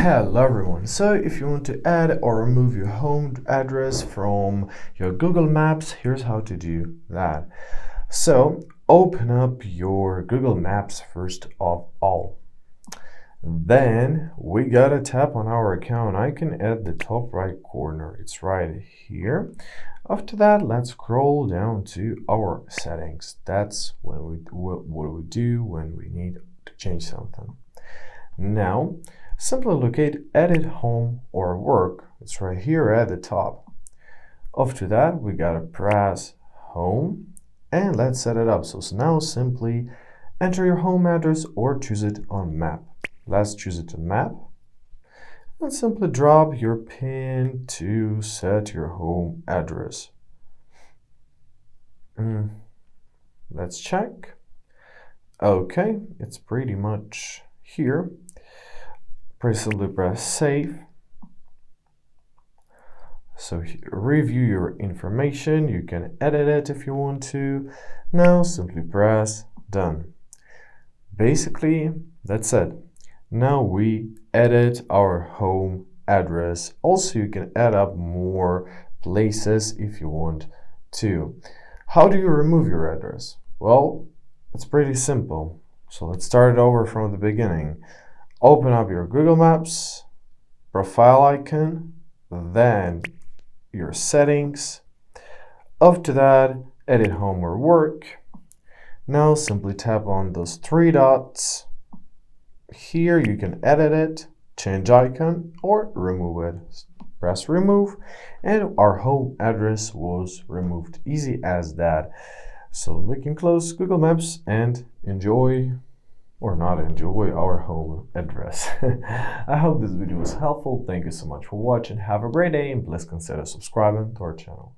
Hello everyone. So if you want to add or remove your home address from your Google Maps, here's how to do that. So open up your Google Maps first of all. Then we gotta tap on our account icon at the top right corner. It's right here. After that, let's scroll down to our settings. That's what we do when we need to change something. Now, simply locate Edit Home or Work. It's right here at the top. After that, we gotta press Home and let's set it up. So now simply enter your home address or choose it on Map. Let's choose it on Map and simply drop your PIN to set your home address. Let's check. Okay, it's pretty much here. Simply press Save. So review your information. You can edit it if you want to. Now simply press Done. Basically, that's it. Now we edit our home address. Also, you can add up more places if you want to. How do you remove your address? Well, it's pretty simple. So let's start it over from the beginning. Open up your Google Maps, profile icon, then your settings. After that, edit home or work. Now simply tap on those three dots. Here you can edit it, change icon, or remove it. Press remove, and our home address was removed. Easy as that. So we can close Google Maps and enjoy or not enjoy our home address. I hope this video was helpful. Thank you so much for watching. Have a great day and please consider subscribing to our channel.